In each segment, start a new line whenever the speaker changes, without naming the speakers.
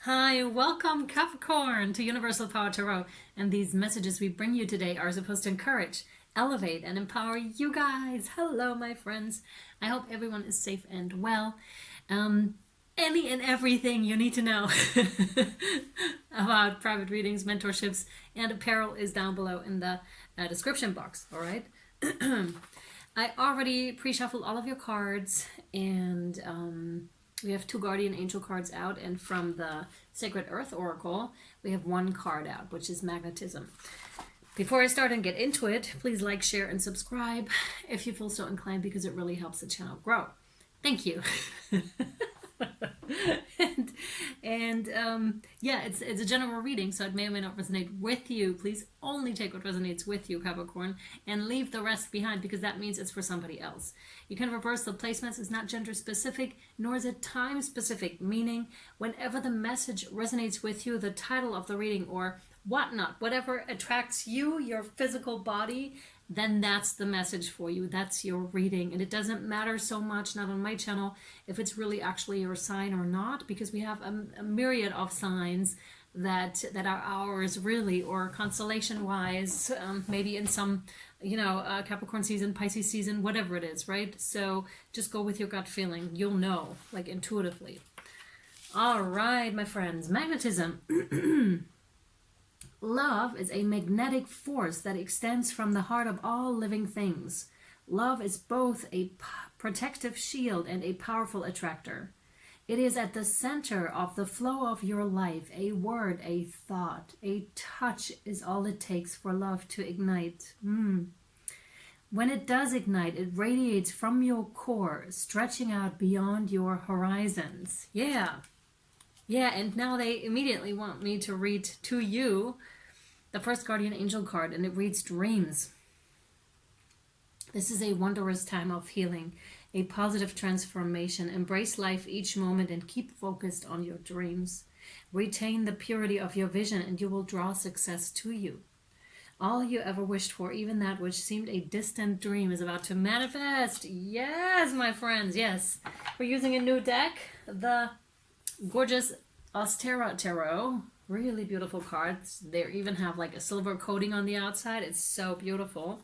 Hi, welcome Capricorn to Universal Power Tarot. And these messages we bring you today are supposed to encourage, elevate, and empower you guys. Hello, my friends. I hope everyone is safe and well. Any and everything you need to know about private readings, mentorships, and apparel is down below in the description box. All right. I already pre-shuffled all of your cards, and we have two guardian angel cards out, and from the Sacred Earth Oracle we have one card out, which is magnetism. Before I start and get into it, please like, share, and subscribe if you feel so inclined, because it really helps the channel grow. Thank you. Yeah, it's a general reading, so it may or may not resonate with you. Please only take what resonates with you, Capricorn, and leave the rest behind, because that means it's for somebody else. You can reverse the placements. It's not gender specific, nor is it time specific, meaning whenever the message resonates with you, the title of the reading or whatnot, whatever attracts you, your physical body, then that's the message for you. That's your reading. And it doesn't matter so much, not on my channel, if it's really actually your sign or not, because we have a myriad of signs that are ours, really, or constellation wise, maybe in some, Capricorn season, Pisces season, whatever it is, right? So just go with your gut feeling. You'll know, like, intuitively. All right, my friends, magnetism. Love is a magnetic force that extends from the heart of all living things. Love is both a protective shield and a powerful attractor. It is at the center of the flow of your life. A word, a thought, a touch is all it takes for love to ignite. When it does ignite, it radiates from your core, stretching out beyond your horizons. Yeah, and now they immediately want me to read to you the first guardian angel card, and it reads dreams. This is a wondrous time of healing, a positive transformation. Embrace life each moment and keep focused on your dreams. Retain the purity of your vision and you will draw success to you. All you ever wished for, even that which seemed a distant dream, is about to manifest. Yes, my friends, yes. We're using a new deck, the gorgeous Astera Tarot. Really beautiful cards. They even have like a silver coating on the outside. It's so beautiful.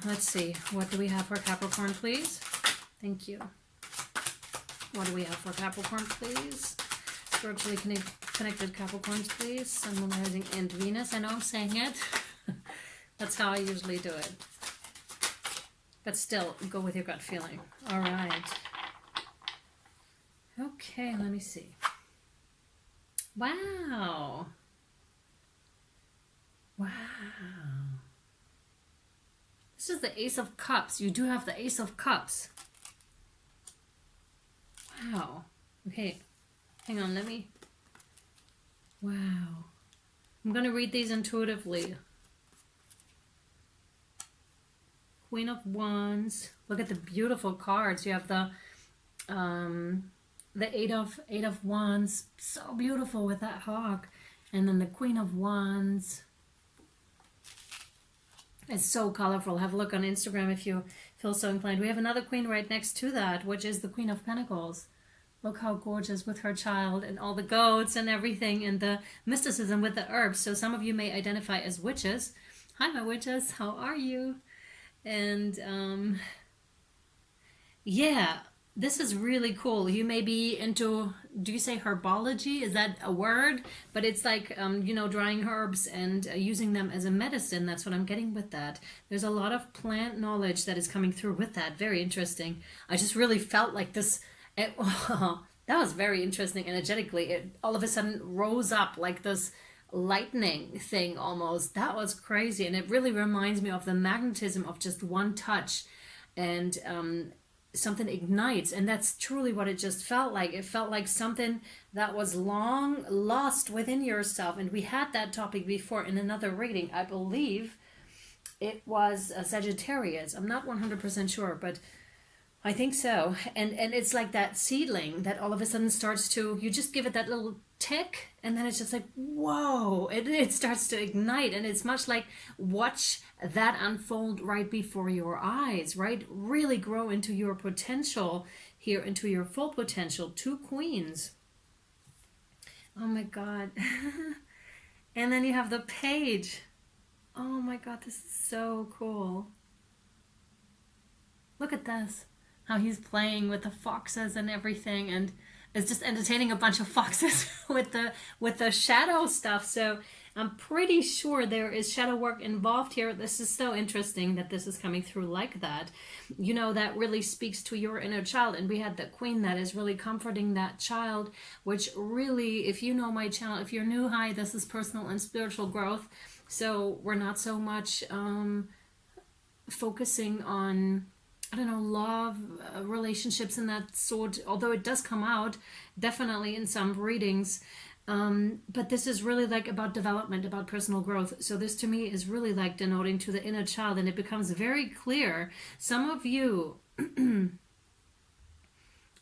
Let's see. What do we have for Capricorn, please? Thank you. What do we have for Capricorn, please? Spiritually connected Capricorns, please. Sun, Moon, Rising, and Venus. I know I'm saying it. That's how I usually do it. But still, go with your gut feeling. All right. Okay, let me see. Wow. Wow. This is the Ace of Cups. You do have the Ace of Cups. Wow. Okay. Hang on, let me... Wow. I'm going to read these intuitively. Queen of Wands. Look at the beautiful cards. You have the Eight of Wands, so beautiful with that hawk, and then the Queen of Wands. It's so colorful. Have a look on Instagram if you feel so inclined. We have another queen right next to that, which is the Queen of Pentacles. Look how gorgeous, with her child and all the goats and everything, and the mysticism with the herbs. So some of you may identify as witches. Hi, my witches. How are you? And yeah. This is really cool. You may be into, do you say herbology? Is that a word? But it's like, drying herbs and using them as a medicine. That's what I'm getting with that. There's a lot of plant knowledge that is coming through with that. Very interesting. I just really felt like this. That was very interesting energetically. It all of a sudden rose up like this lightning thing almost. That was crazy. And it really reminds me of the magnetism of just one touch. And something ignites, and that's truly what it just felt like. It felt like something that was long lost within yourself, and we had that topic before in another reading. I believe it was a Sagittarius. I'm not 100% sure, but I think so. And it's like that seedling that all of a sudden starts to, you just give it that little tick, and then it's just like, whoa, it starts to ignite. And it's much like, watch that unfold right before your eyes, right? Really grow into your potential here, into your full potential. Two queens. Oh my God. And then you have the page. Oh my God, this is so cool. Look at this. How he's playing with the foxes and everything, and is just entertaining a bunch of foxes with the shadow stuff. So I'm pretty sure there is shadow work involved here. This is so interesting that this is coming through like that. You know, that really speaks to your inner child. And we had the queen that is really comforting that child, which really, if you know my channel, if you're new, hi, this is personal and spiritual growth. So we're not so much focusing on, I don't know, love, relationships and that sort, although it does come out definitely in some readings. But this is really like about development, about personal growth. So this to me is really like denoting to the inner child, and it becomes very clear. Some of you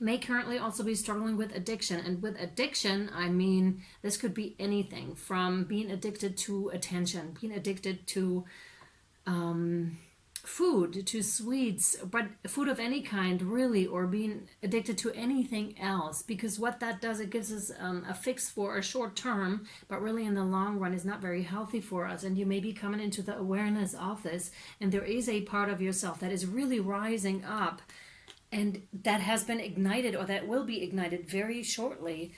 may currently also be struggling with addiction. And with addiction, I mean, this could be anything from being addicted to attention, being addicted to food, to sweets, but food of any kind really, or being addicted to anything else, because what that does, it gives us a fix for a short term, but really in the long run is not very healthy for us. And you may be coming into the awareness of this, and there is a part of yourself that is really rising up, and that has been ignited, or that will be ignited very shortly,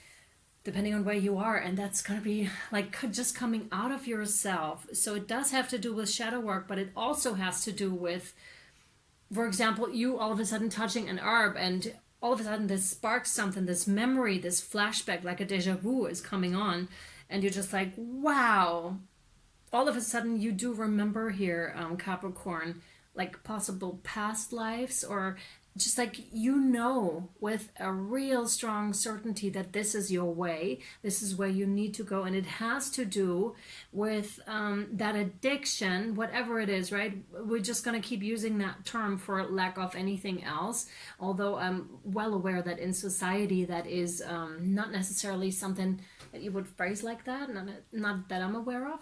depending on where you are, and that's going to be like just coming out of yourself. So it does have to do with shadow work, but it also has to do with, for example, you all of a sudden touching an herb, and all of a sudden this sparks something, this memory, this flashback, like a deja vu is coming on, and you're just like, wow, all of a sudden you do remember here, Capricorn, like possible past lives, or just like, you know, with a real strong certainty that this is your way, this is where you need to go. And it has to do with that addiction, whatever it is, right? We're just going to keep using that term for lack of anything else, although I'm well aware that in society that is not necessarily something that you would phrase like that, not that I'm aware of.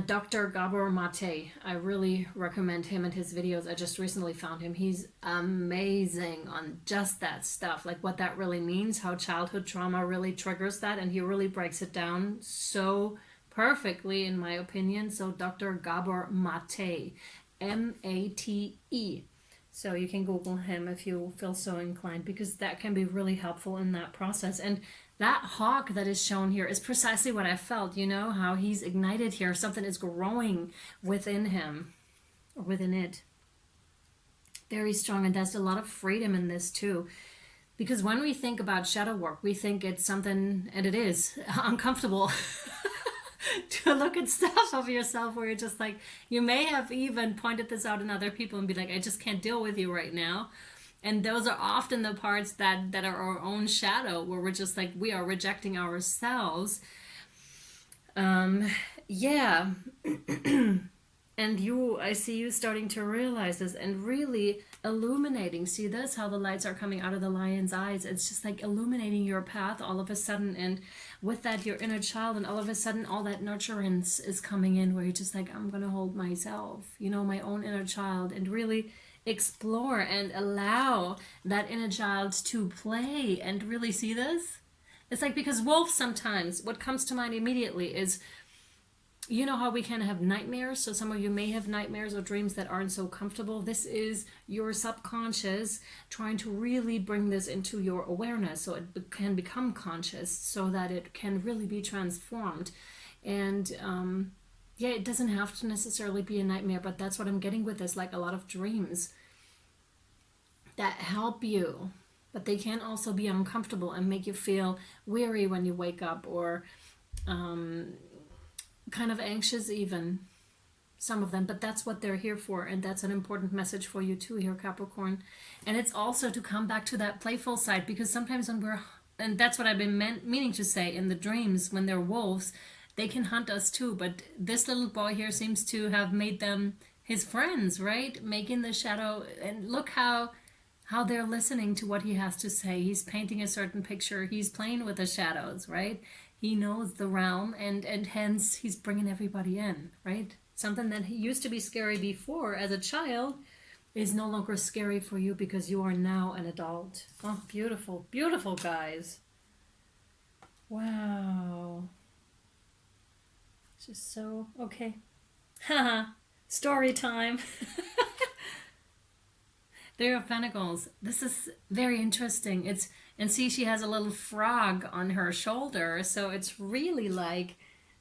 Dr. Gabor Mate, I really recommend him and his videos. I just recently found him. He's amazing on just that stuff, like what that really means, how childhood trauma really triggers that, and he really breaks it down so perfectly, in my opinion. So Dr. Gabor Mate, M-A-T-E. So you can Google him if you feel so inclined, because that can be really helpful in that process. And that hawk that is shown here is precisely what I felt, you know, how he's ignited here. Something is growing within him, or within it. Very strong, and there's a lot of freedom in this too. Because when we think about shadow work, we think it's something, and it is, uncomfortable to look at stuff of yourself where you're just like, you may have even pointed this out in other people and be like, I just can't deal with you right now. And those are often the parts that are our own shadow, where we're just like, we are rejecting ourselves. Yeah. And I see you starting to realize this and really illuminating. See this, how the lights are coming out of the lion's eyes. It's just like illuminating your path all of a sudden. And with that, your inner child, and all of a sudden all that nurturance is coming in, where you're just like, I'm going to hold myself, you know, my own inner child, and really explore and allow that inner child to play and really see this. It's like, because wolves, sometimes what comes to mind immediately is, you know how we can have nightmares. So some of you may have nightmares or dreams that aren't so comfortable. This is your subconscious trying to really bring this into your awareness, so it can become conscious, so that it can really be transformed. And yeah, it doesn't have to necessarily be a nightmare, but that's what I'm getting with this, like a lot of dreams that help you, but they can also be uncomfortable and make you feel weary when you wake up, or kind of anxious even, some of them. But that's what they're here for, and that's an important message for you too here, Capricorn. And it's also to come back to that playful side, because sometimes when we're, and that's what I've been meaning to say, in the dreams, when they're wolves, they can hunt us too. But this little boy here seems to have made them his friends, right? Making the shadow, and look how they're listening to what he has to say. He's painting a certain picture. He's playing with the shadows, right? He knows the realm, and hence he's bringing everybody in, right? Something that used to be scary before as a child is no longer scary for you, because you are now an adult. Oh, beautiful, beautiful, guys. Wow. It's just so okay. Haha. Story time. Three of Pentacles. This is very interesting. It's and see she has a little frog on her shoulder, so it's really like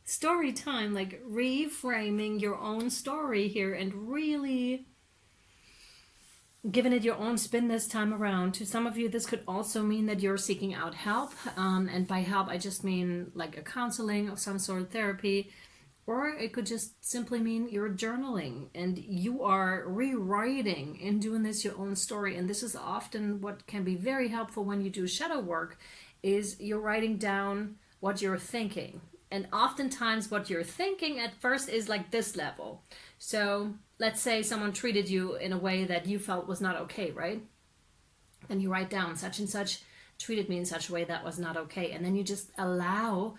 story time, like reframing your own story here and really giving it your own spin this time around. To some of you, this could also mean that you're seeking out help. And by help, I just mean like a counseling of some sort of therapy. Or it could just simply mean you're journaling and you are rewriting and doing this your own story. And this is often what can be very helpful when you do shadow work, is you're writing down what you're thinking. And oftentimes what you're thinking at first is like this level. So let's say someone treated you in a way that you felt was not okay, right? Then you write down such and such treated me in such a way that was not okay. And then you just allow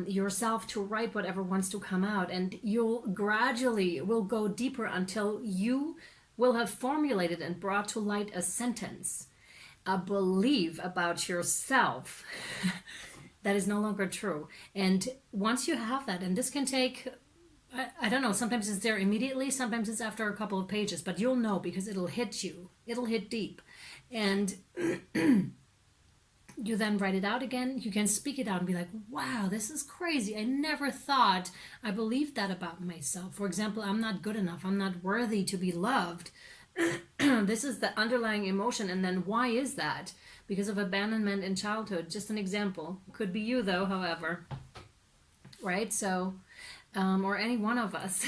yourself to write whatever wants to come out, and you'll gradually will go deeper until you will have formulated and brought to light a sentence, a belief about yourself that is no longer true. And once you have that, and this can take, I don't know, sometimes it's there immediately, sometimes it's after a couple of pages, but you'll know because it'll hit you, it'll hit deep. And you then write it out again. You can speak it out and be like, wow, this is crazy. I never thought I believed that about myself. For example, I'm not good enough. I'm not worthy to be loved. This is the underlying emotion. And then why is that? Because of abandonment in childhood. Just an example. Could be you though, however. Right? So, or any one of us.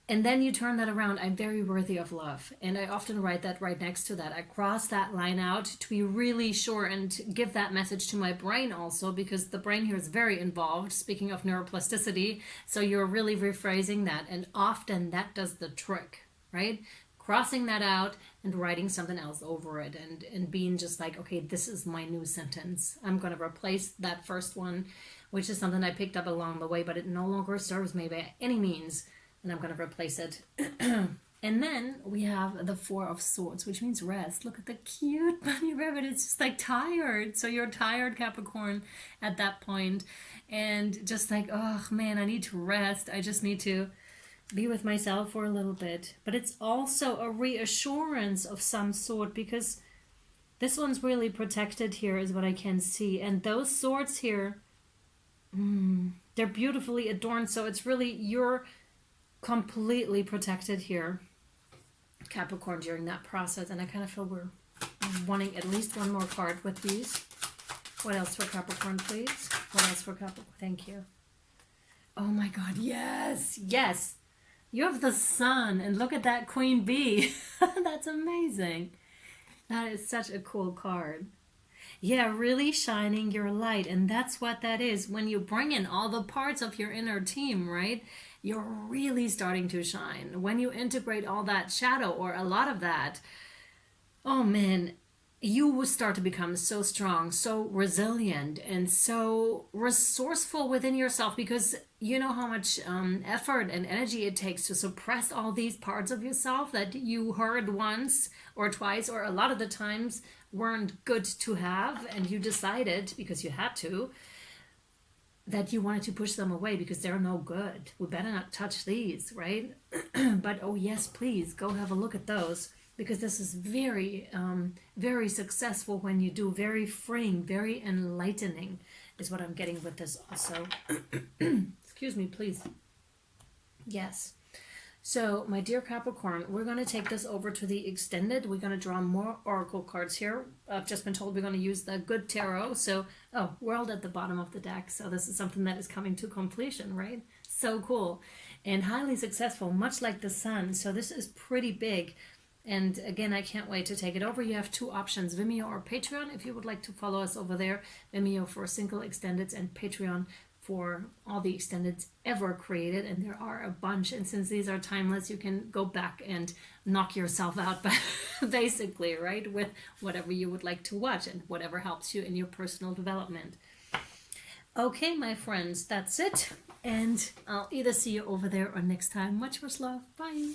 And then you turn that around. I'm very worthy of love. And I often write that right next to that. I cross that line out to be really sure and give that message to my brain also, because the brain here is very involved, speaking of neuroplasticity. So you're really rephrasing that. And often that does the trick, right? Crossing that out and writing something else over it, and being just like, okay, this is my new sentence. I'm going to replace that first one, which is something I picked up along the way, but it no longer serves me by any means. And I'm going to replace it. And then we have the Four of Swords, which means rest. Look at the cute bunny rabbit. It's just like tired. So you're tired, Capricorn, at that point. And just like, oh man, I need to rest. I just need to be with myself for a little bit. But it's also a reassurance of some sort, because this one's really protected here is what I can see. And those swords here, they're beautifully adorned. So it's really you're completely protected here, Capricorn, during that process. And I kind of feel we're wanting at least one more card with these. What else for Capricorn, please? What else for Capricorn? Thank you. Oh my God, yes, yes. You have the Sun, and look at that Queen Bee. That's amazing. That is such a cool card. Yeah, really shining your light. And that's what that is. When you bring in all the parts of your inner team, right? You're really starting to shine. When you integrate all that shadow, or a lot of that, oh man, you will start to become so strong, so resilient, and so resourceful within yourself, because you know how much effort and energy it takes to suppress all these parts of yourself that you heard once or twice, or a lot of the times weren't good to have, and you decided, because you had to, that you wanted to push them away because they're no good. We better not touch these, right? But oh yes, please go have a look at those, because this is very, very successful when you do. Very freeing, very enlightening is what I'm getting with this also. Excuse me, please. Yes. So, my dear Capricorn, we're going to take this over to the extended. We're going to draw more oracle cards here. I've just been told we're going to use the good tarot. So, oh, World at the bottom of the deck. So this is something that is coming to completion, right? So cool. And highly successful, much like the Sun. So this is pretty big. And again, I can't wait to take it over. You have two options, Vimeo or Patreon, if you would like to follow us over there. Vimeo for single extendeds, and Patreon for all the extendeds ever created, and there are a bunch. And since these are timeless, you can go back and knock yourself out, basically, right, with whatever you would like to watch and whatever helps you in your personal development. Okay, my friends, that's it, and I'll either see you over there or next time. Much love. Bye.